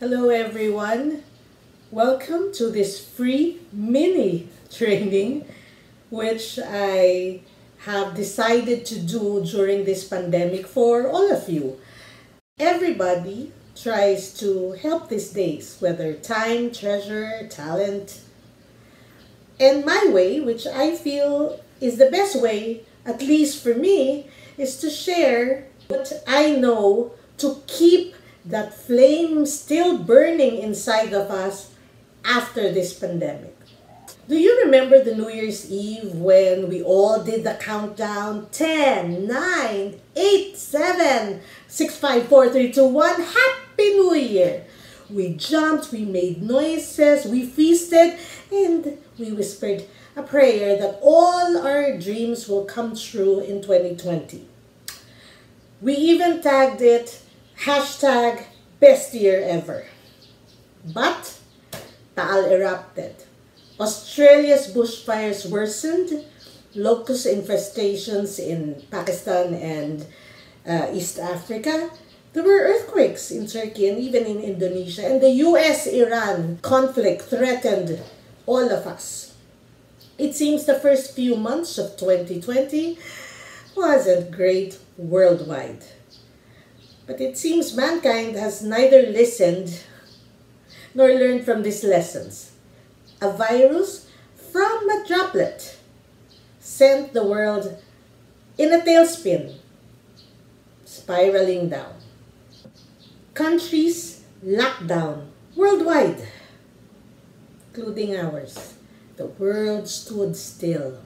Hello everyone. Welcome to this free mini training which I have decided to do during this pandemic for all of you. Everybody tries to help these days, whether time, treasure, talent. And my way, which I feel is the best way, at least for me, is to share what I know to keep that flame still burning inside of us after this pandemic. Do you remember the New Year's Eve when we all did the countdown? 10, 9, 8, 7, 6, 5, 4, 3, 2, 1. Happy New Year! We jumped, we made noises, we feasted, and we whispered a prayer that all our dreams will come true in 2020. We even tagged it hashtag best year ever. But Taal erupted. Australia's bushfires worsened. Locust infestations in Pakistan and East Africa. There were earthquakes in Turkey and even in Indonesia. And the US-Iran conflict threatened all of us. It seems the first few months of 2020 wasn't great worldwide. But it seems mankind has neither listened nor learned from these lessons. A virus from a droplet sent the world in a tailspin, spiraling down. Countries locked down worldwide, including ours. The world stood still.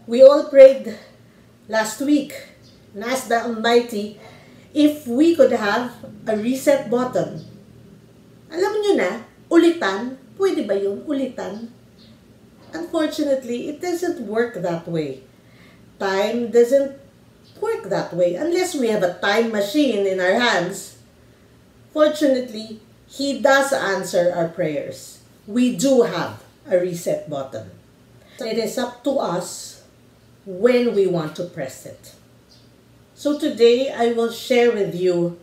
We all prayed last week and asked the Almighty if we could have a reset button. Alam nyo na, ulitan. Pwede ba yun? Ulitan? Unfortunately, it doesn't work that way. Time doesn't work that way unless we have a time machine in our hands. Fortunately, He does answer our prayers. We do have a reset button. It is up to us when we want to press it. So today, I will share with you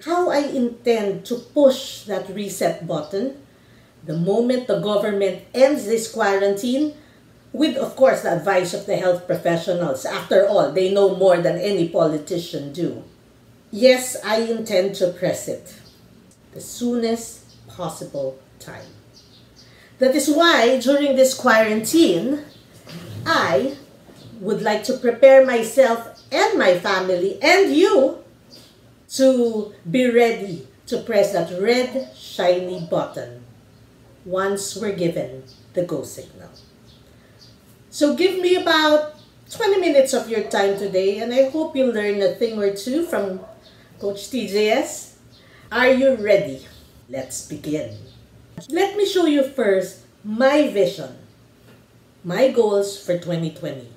how I intend to push that reset button the moment the government ends this quarantine, with, of course, the advice of the health professionals. After all, they know more than any politician do. Yes, I intend to press it the soonest possible time. That is why, during this quarantine, I would like to prepare myself and my family and you to be ready to press that red shiny button once we're given the go signal. So give me about 20 minutes of your time today, and I hope you'll learn a thing or two from Coach TJS. Are you ready? Let's begin. Let me show you first my vision, my goals for 2020.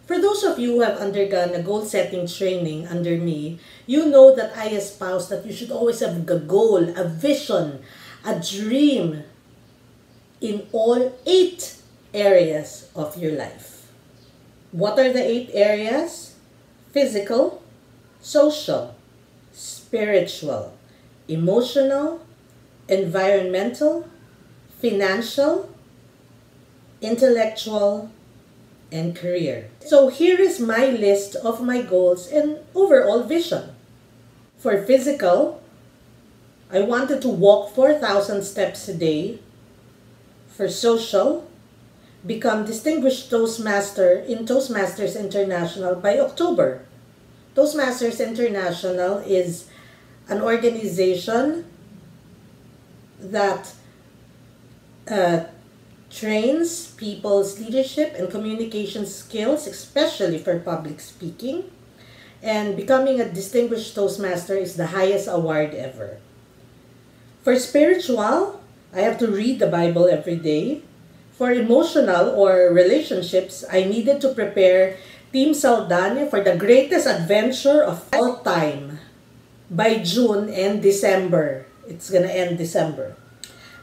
For those of you who have undergone a goal-setting training under me, you know that I espouse that you should always have a goal, a vision, a dream in all 8 areas of your life. What are the 8 areas? Physical, social, spiritual, emotional, environmental, financial, intellectual, and career. So here is my list of my goals and overall vision. For physical, I wanted to walk 4,000 steps a day. For social, become Distinguished Toastmaster in Toastmasters International by October. Toastmasters International is an organization that trains people's leadership and communication skills, especially for public speaking. And becoming a Distinguished Toastmaster is the highest award ever. For spiritual, I have to read the Bible every day. For emotional or relationships, I needed to prepare Team Saldana for the greatest adventure of all time by June and December. It's gonna end December.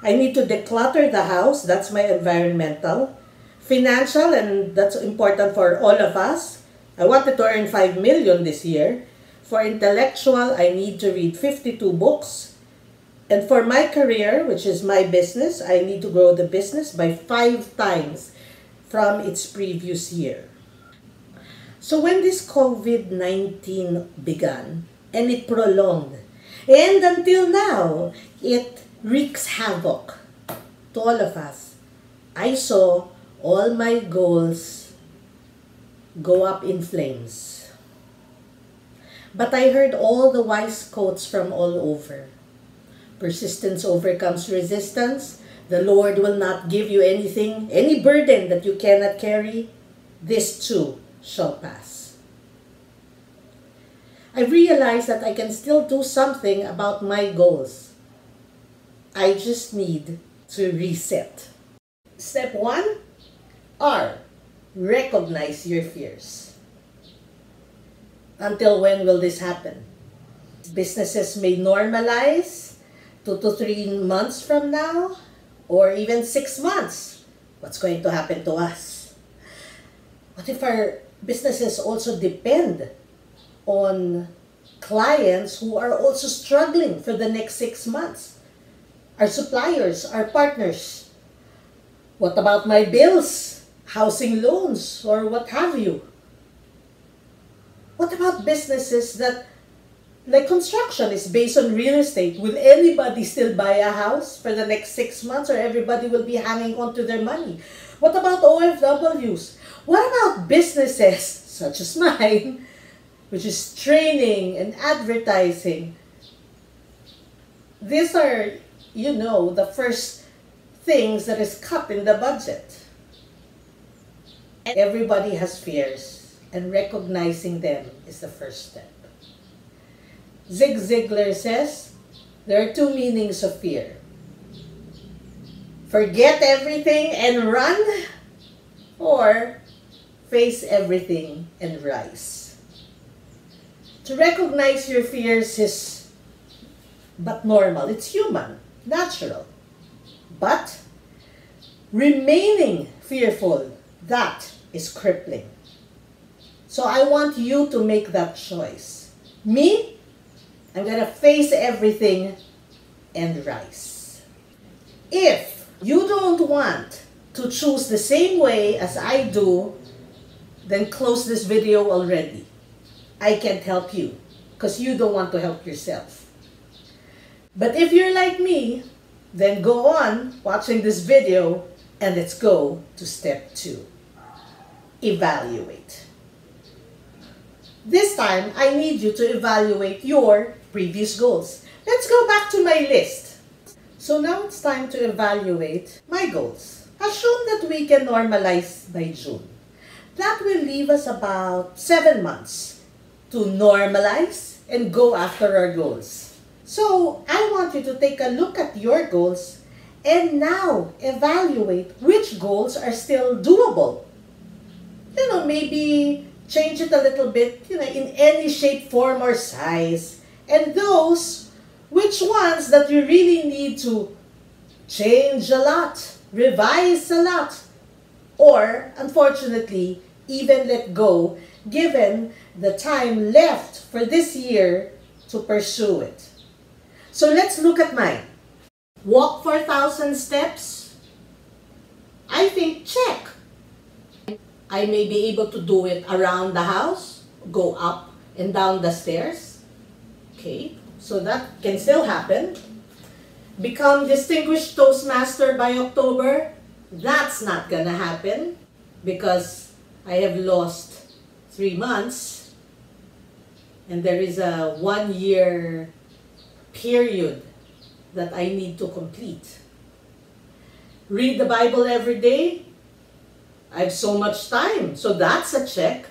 I need to declutter the house. That's my environmental. Financial, and that's important for all of us. I wanted to earn 5 million this year. For intellectual, I need to read 52 books. And for my career, which is my business, I need to grow the business by 5 times from its previous year. So when this COVID-19 began, and it prolonged, and until now, it wreaks havoc to all of us, I saw all my goals go up in flames. But I heard all the wise quotes from all over. Persistence overcomes resistance. The Lord will not give you anything, any burden that you cannot carry. This too shall pass. I realized that I can still do something about my goals. I just need to reset. Step 1, R. Recognize your fears. Until when will this happen? Businesses may normalize 2 to 3 months from now, or even 6 months. What's going to happen to us? What if our businesses also depend on clients who are also struggling for the next 6 months? Our suppliers, our partners. What about my bills, housing loans, or what have you? What about businesses that, like construction, is based on real estate? Will anybody still buy a house for the next 6 months, or everybody will be hanging on to their money? What about OFWs? What about businesses such as mine, which is training and advertising? These are, the first things that is cut in the budget. Everybody has fears, and recognizing them is the first step. Zig Ziglar says, there are 2 meanings of fear. Forget everything and run, or face everything and rise. To recognize your fears is but normal. It's human, natural. But remaining fearful, that is crippling. So I want you to make that choice. Me, I'm going to face everything and rise. If you don't want to choose the same way as I do, then close this video already. I can't help you because you don't want to help yourself. But if you're like me, then go on watching this video and let's go to step 2. Evaluate. This time, I need you to evaluate your previous goals. Let's go back to my list. So now it's time to evaluate my goals. Assume that we can normalize by June. That will leave us about 7 months to normalize and go after our goals. So I want you to take a look at your goals and now evaluate which goals are still doable. Maybe change it a little bit, in any shape, form, or size. And those, which ones that you really need to change a lot, revise a lot, or, unfortunately, even let go, given the time left for this year to pursue it. So let's look at mine. Walk 4,000 steps. I think check. I may be able to do it around the house, go up and down the stairs. Okay, so that can still happen. Become distinguished Toastmaster by October. That's not gonna happen because I have lost 3 months and there is a 1-year period that I need to complete. Read the Bible every day. I have so much time, so that's a check.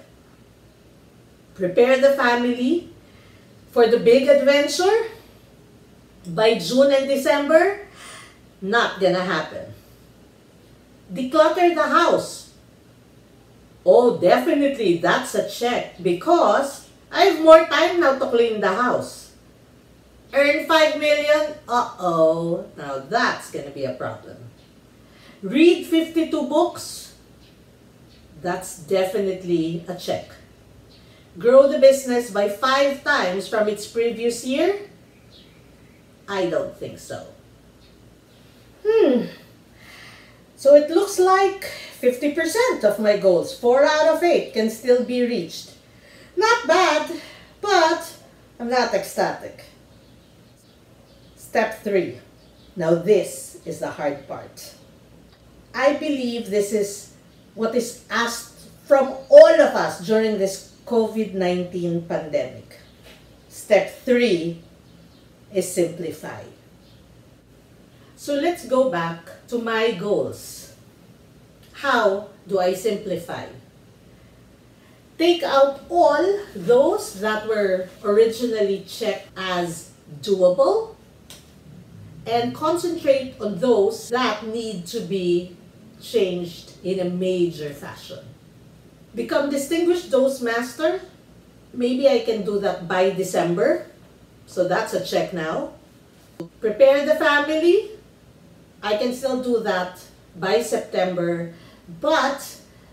Prepare the family for the big adventure by June and December. Not gonna happen. Declutter the house. Oh, definitely, that's a check because I have more time now to clean the house. Earn 5 million? Uh-oh, now that's gonna be a problem. Read 52 books? That's definitely a check. Grow the business by 5 times from its previous year? I don't think so. So it looks like 50% of my goals, 4 out of 8, can still be reached. Not bad, but I'm not ecstatic. Step 3. Now this is the hard part. I believe this is what is asked from all of us during this COVID-19 pandemic. Step 3 is simplify. So let's go back to my goals. How do I simplify? Take out all those that were originally checked as doable and concentrate on those that need to be changed in a major fashion. Become distinguished dose master. Maybe I can do that by December. So that's a check now. Prepare the family. I can still do that by September, but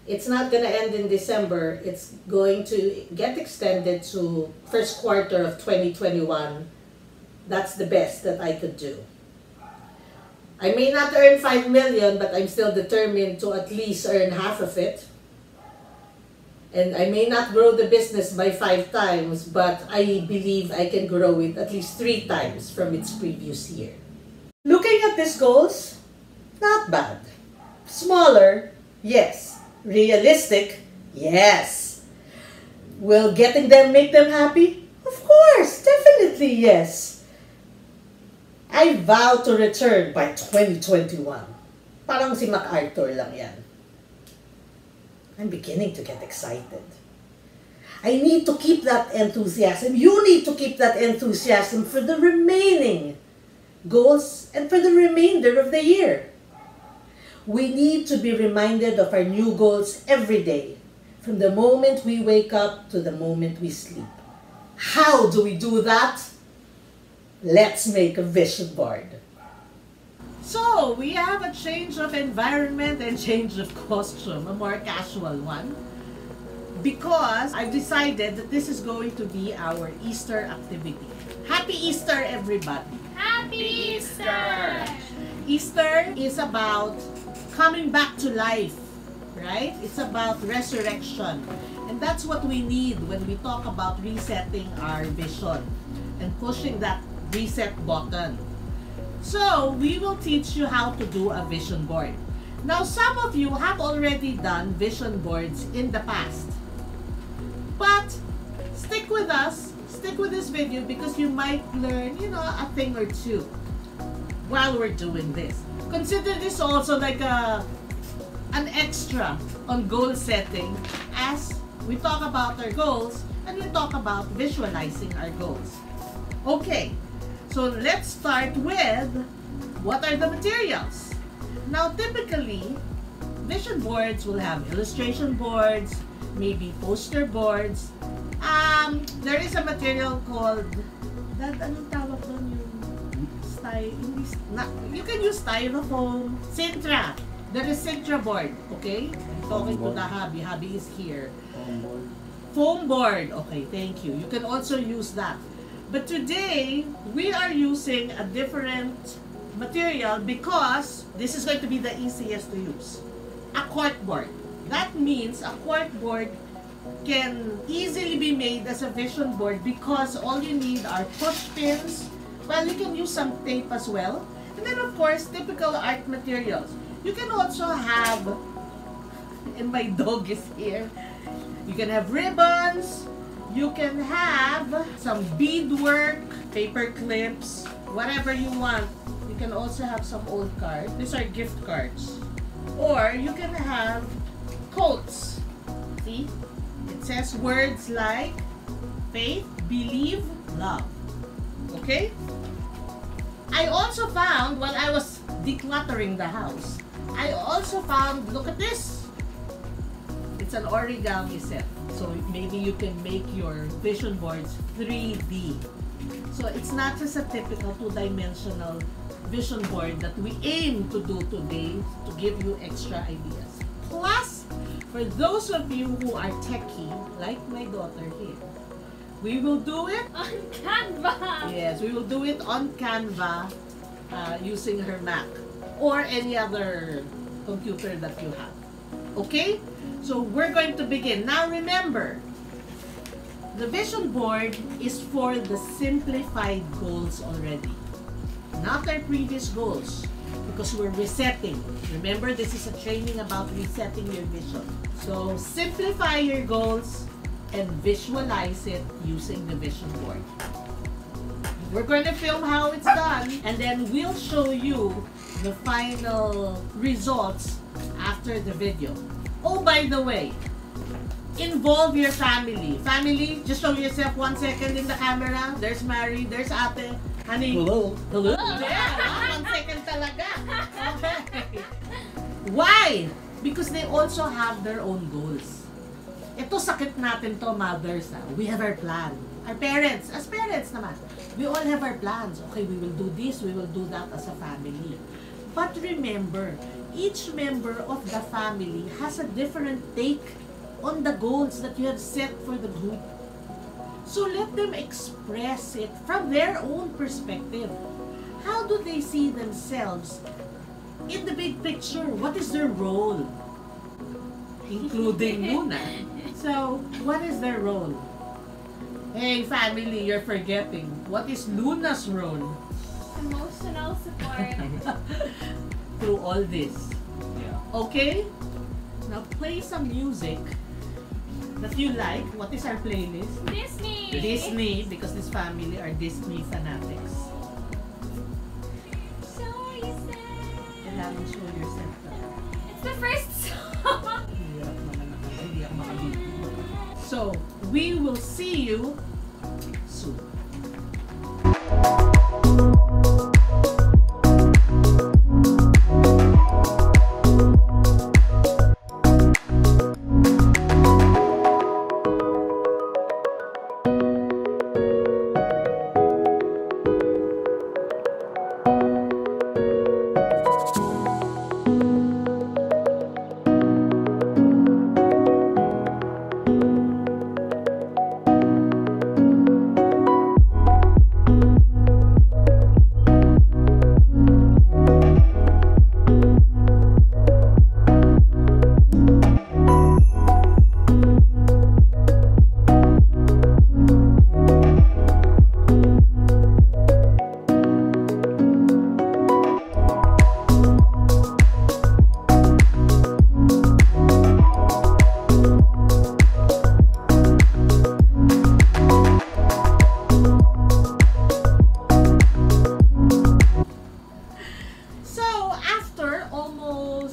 it's not going to end in December. It's going to get extended to first quarter of 2021. That's the best that I could do. I may not earn 5 million, but I'm still determined to at least earn half of it. And I may not grow the business by 5 times, but I believe I can grow it at least 3 times from its previous year. Looking at these goals, not bad. Smaller, yes. Realistic, yes. Will getting them make them happy? Of course, definitely yes. I vow to return by 2021. Parang si MacArthur lang yan. I'm beginning to get excited. I need to keep that enthusiasm. You need to keep that enthusiasm for the remaining goals and for the remainder of the year. We need to be reminded of our new goals every day, from the moment we wake up to the moment we sleep. How do we do that? Let's make a vision board. So, we have a change of environment and change of costume, a more casual one. Because I've decided that this is going to be our Easter activity. Happy Easter, everybody! Happy Easter! Easter is about coming back to life, right? It's about resurrection. And that's what we need when we talk about resetting our vision and pushing that reset button. So, we will teach you how to do a vision board. Now, some of you have already done vision boards in the past. But, stick with us, stick with this video because you might learn, a thing or two while we're doing this. Consider this also like an extra on goal setting as we talk about our goals and we talk about visualizing our goals. Okay. So let's start with what are the materials. Now typically, vision boards will have illustration boards, maybe poster boards. There is a material called, anong tawag doon yung you can use styrofoam, Sintra. There is Sintra board, okay? I'm talking to the hubby. Hubby is here. Foam board. Okay, thank you. You can also use that. But today, we are using a different material because this is going to be the easiest to use. A corkboard. That means a corkboard can easily be made as a vision board because all you need are push pins. Well, you can use some tape as well. And then of course, typical art materials. You can also have, and my dog is here, you can have ribbons. You can have some beadwork, paper clips, whatever you want. You can also have some old cards. These are gift cards. Or you can have quotes. See? It says words like faith, believe, love. Okay? I also found, while I was decluttering the house, I also found, look at this. It's an origami set. So maybe you can make your vision boards 3D. So it's not just a typical 2-dimensional vision board that we aim to do today to give you extra ideas. Plus, for those of you who are techie, like my daughter here, We will do it. On Canva. Yes, we will do it on Canva using her Mac or any other computer that you have. Okay? So we're going to begin. Now remember, the vision board is for the simplified goals already, not our previous goals, because we're resetting. Remember, this is a training about resetting your vision. So simplify your goals and visualize it using the vision board. We're going to film how it's done, and then we'll show you the final results after the video. Oh, by the way, involve your family. Family, just show yourself 1 second in the camera. There's Mary, there's Ate. Honey. Hello. Hello. Yeah, 1 second talaga. Okay. Why? Because they also have their own goals. Ito sakit natin to, mothers. We have our plan. Our parents, as parents naman, we all have our plans. Okay, we will do this, we will do that as a family. But remember, each member of the family has a different take on the goals that you have set for the group. So let them express it from their own perspective. How do they see themselves in the big picture? What is their role? Including Luna. So, what is their role? Hey family, you're forgetting. What is Luna's role? Emotional support. Through all this. Yeah. Okay? Now play some music that you like. What is our playlist? Disney. Disney, because this family are Disney fanatics. So you said. Kailangan show yourself. It's the first song. Hirap naman ako. Hindi ako makabili. So, we will see you soon.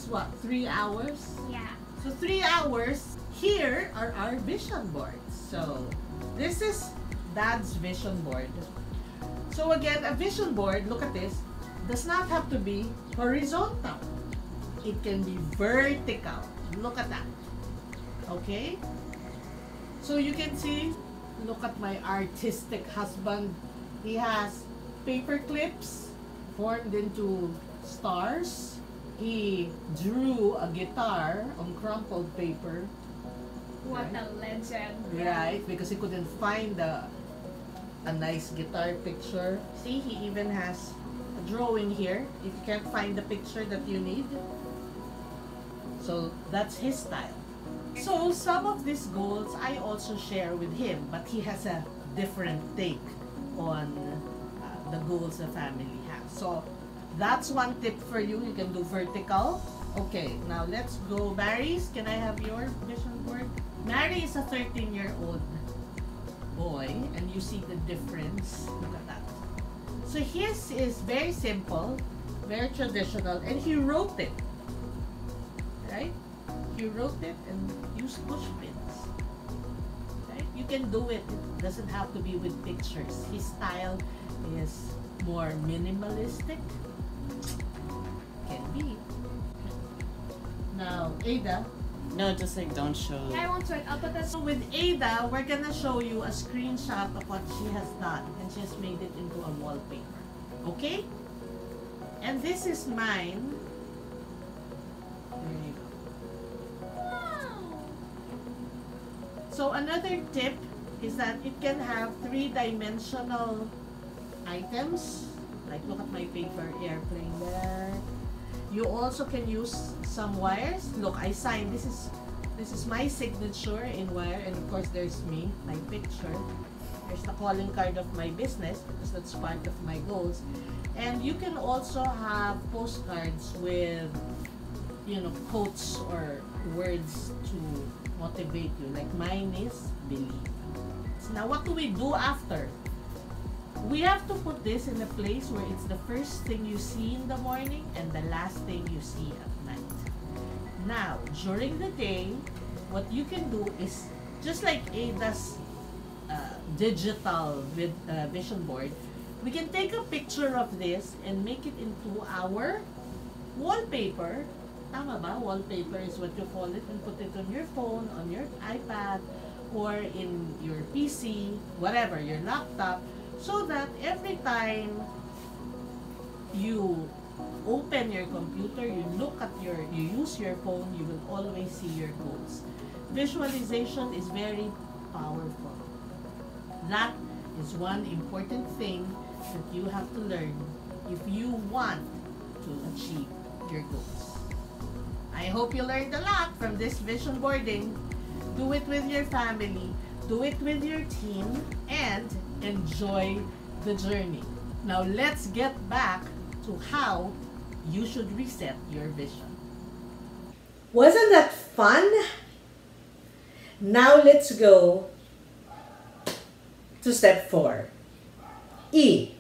What, 3 hours? Yeah. So 3 hours, here are our vision boards. So this is Dad's vision board. So again, a vision board, look at this, does not have to be horizontal. It can be vertical. Look at that. Okay? So you can see, look at my artistic husband. He has paper clips formed into stars. He drew a guitar on crumpled paper. What a legend. Right, because he couldn't find a nice guitar picture. See, he even has a drawing here if you can't find the picture that you need. So that's his style. So some of these goals I also share with him, but he has a different take on the goals the family has. So that's one tip for you. You can do vertical. Okay, now let's go. Mary's, can I have your vision board? Mary is a 13-year-old boy, and you see the difference. Look at that. So his is very simple, very traditional, and he wrote it. Right? He wrote it and used push pins. Right? You can do it. It doesn't have to be with pictures. His style is more minimalistic. Can be. Now, Ada. No, just like don't show. I won't sweat. I'll put that. So with Ada, we're gonna show you a screenshot of what she has done, and she has made it into a wallpaper. Okay? And this is mine. There you go. Wow. So another tip is that it can have three-dimensional items. Like, look at my paper airplane there. You also can use some wires. Look, I signed. This is my signature in wire, and of course there's me, my picture. There's the calling card of my business because that's part of my goals. And you can also have postcards with, you know, quotes or words to motivate you. Like mine is believe. So now what do we do after? We have to put this in a place where it's the first thing you see in the morning and the last thing you see at night. Now, during the day, what you can do is, just like Ada's digital vision board, we can take a picture of this and make it into our wallpaper. Tama ba? Wallpaper is what you call it, and put it on your phone, on your iPad, or in your PC, whatever, your laptop, so that every time you open your computer, you use your phone, you will always see your goals. Visualization is very powerful. That is one important thing that you have to learn if you want to achieve your goals. I hope you learned a lot from this vision boarding. Do it with your family, do it with your team, and enjoy the journey. Now let's get back to how you should reset your vision. Wasn't that fun? Now let's go to step 4. E.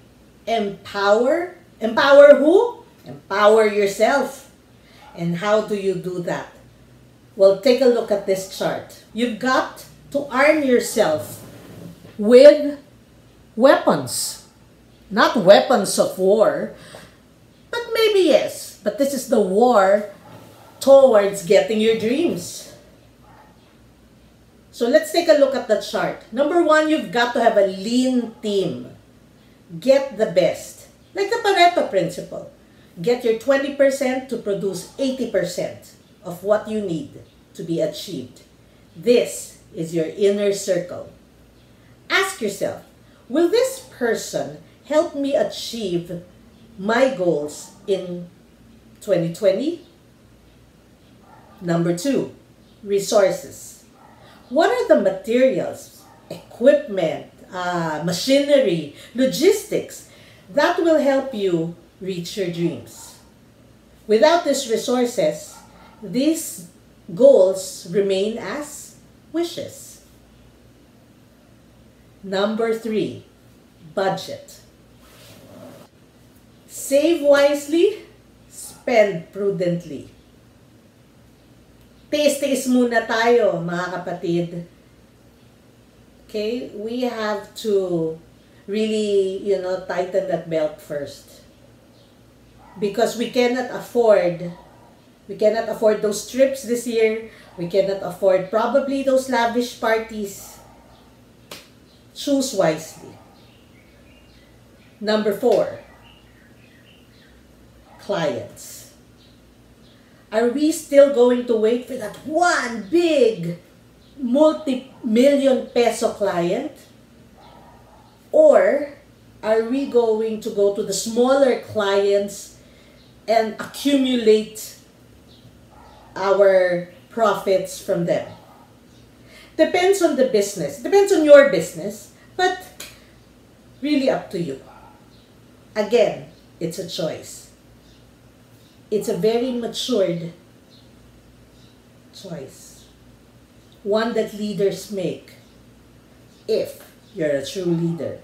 Empower. Empower who? Empower yourself. And how do you do that? Well, take a look at this chart. You've got to arm yourself with weapons. Not weapons of war, but maybe yes. But this is the war towards getting your dreams. So let's take a look at the chart. Number 1, you've got to have a lean team. Get the best. Like the Pareto principle. Get your 20% to produce 80% of what you need to be achieved. This is your inner circle. Ask yourself, will this person help me achieve my goals in 2020? Number 2, resources. What are the materials, equipment, machinery, logistics that will help you reach your dreams? Without these resources, these goals remain as wishes. Number 3, budget. Save wisely, spend prudently. Tiis-tiis muna tayo, mga kapatid. Okay, we have to really, tighten that belt first. Because we cannot afford those trips this year. We cannot afford probably those lavish parties. Choose wisely. Number 4, clients. Are we still going to wait for that one big multi-million peso client? Or are we going to go to the smaller clients and accumulate our profits from them? Depends on the business. Depends on your business, but really up to you. Again, it's a choice. It's a very matured choice. One that leaders make if you're a true leader.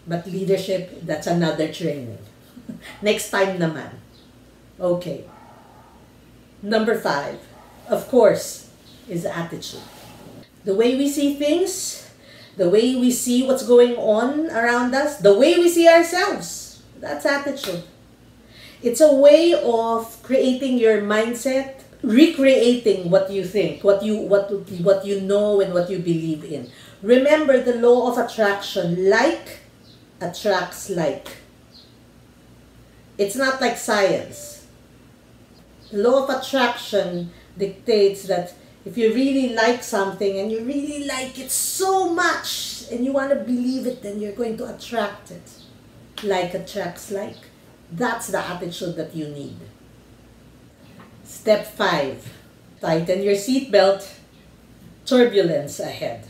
But leadership, that's another training. Next time naman. Okay. Number 5, of course, is attitude. The way we see things, the way we see what's going on around us, the way we see ourselves, that's attitude. It's a way of creating your mindset, recreating what you think, what you know and what you believe in. Remember the law of attraction. Like attracts like. It's not like science. The law of attraction dictates that If you really like something and you really like it so much and you want to believe it, then you're going to attract it. Like attracts like. That's the attitude that you need. Step 5. Tighten your seatbelt. Turbulence ahead.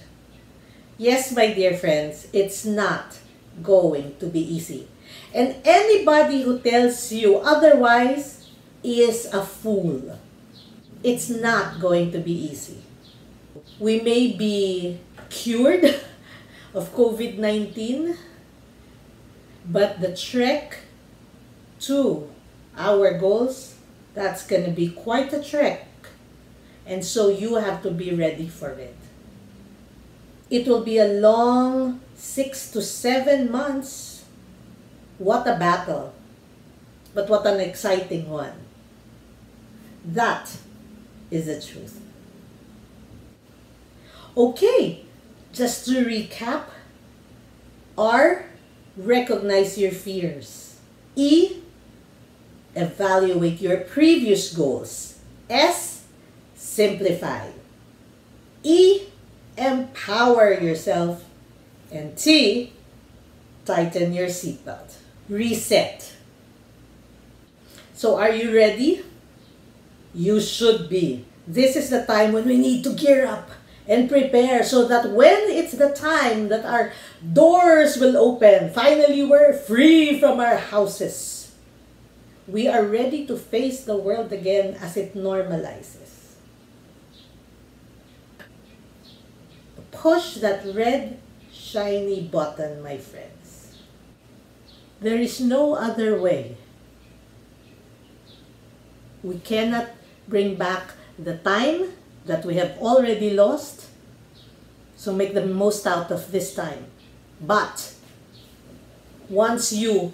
Yes, my dear friends, it's not going to be easy. And anybody who tells you otherwise is a fool. It's not going to be easy. We may be cured of COVID-19, but the trek to our goals, that's going to be quite a trek. And so you have to be ready for it. It will be a long 6 to 7 months. What a battle. But what an exciting one. That is the truth. Okay, just to recap. R, recognize your fears. E, evaluate your previous goals. S, simplify. E, empower yourself. And T, tighten your seatbelt. Reset. So are you ready? You should be. This is the time when we need to gear up and prepare so that when it's the time that our doors will open, finally we're free from our houses. We are ready to face the world again as it normalizes. Push that red, shiny button, my friends. There is no other way. We cannot bring back the time that we have already lost. So make the most out of this time. But once you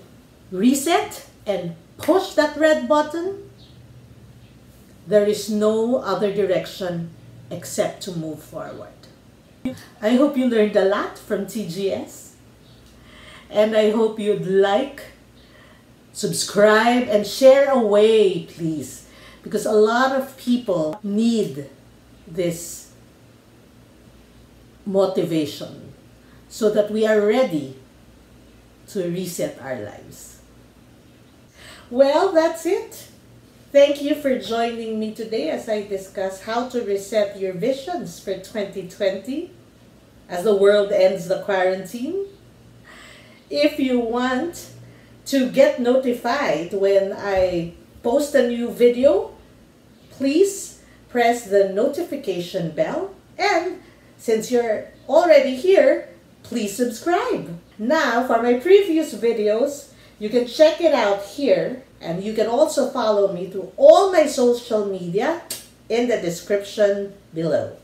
reset and push that red button, there is no other direction except to move forward. I hope you learned a lot from TGS. And I hope you'd like, subscribe, and share away, please. Because a lot of people need this motivation so that we are ready to reset our lives. Well, that's it. Thank you for joining me today as I discuss how to reset your visions for 2020 as the world ends the quarantine. If you want to get notified when I post a new video, please press the notification bell. And since you're already here, please subscribe. Now, for my previous videos, you can check it out here. And you can also follow me through all my social media in the description below.